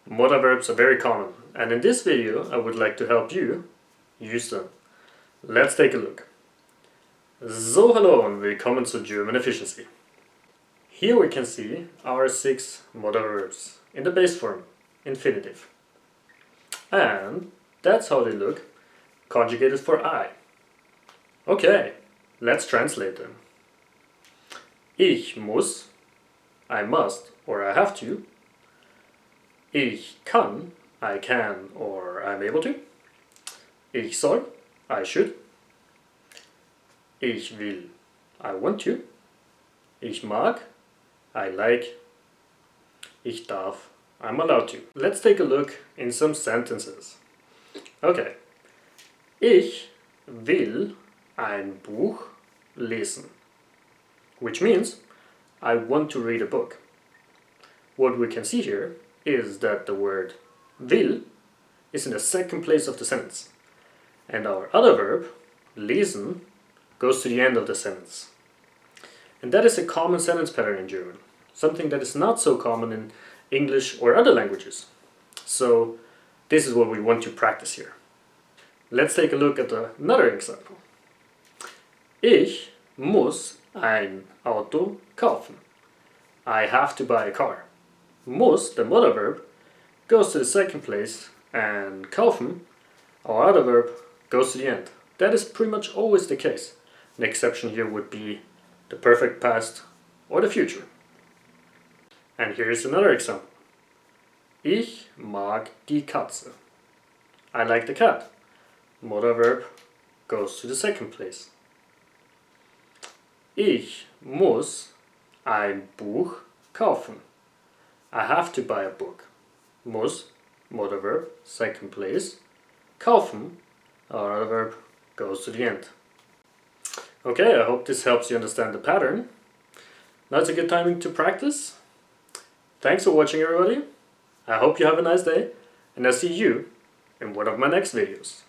Modal verbs are very common, and in this video I would like to help you use them. Let's take a look. So, hallo und willkommen zu German Efficiency. Here we can see our 6 modal verbs in the base form, infinitive. And that's how they look, conjugated for I. Okay, let's translate them. Ich muss, I must or I have to. Ich kann, I can or I'm able to. Ich soll, I should. Ich will, I want to. Ich mag, I like. Ich darf, I'm allowed to. Let's take a look in some sentences. Okay. Ich will ein Buch lesen. Which means I want to read a book. What we can see here is that the word will is in the second place of the sentence. And our other verb, lesen, goes to the end of the sentence. And that is a common sentence pattern in German. Something that is not so common in English or other languages. So this is what we want to practice here. Let's take a look at another example. Ich muss ein Auto kaufen. I have to buy a car. Muss, the modal verb, goes to the second place, and kaufen, our other verb, goes to the end. That is pretty much always the case. An exception here would be the perfect past or the future. And here is another example. Ich mag die Katze. I like the cat. Modal verb goes to the second place. Ich muss ein Buch kaufen. I have to buy a book. Muss, modal verb, second place. Kaufen, our other verb, goes to the end. Okay, I hope this helps you understand the pattern. Now it's a good timing to practice. Thanks for watching, everybody. I hope you have a nice day, and I'll see you in one of my next videos.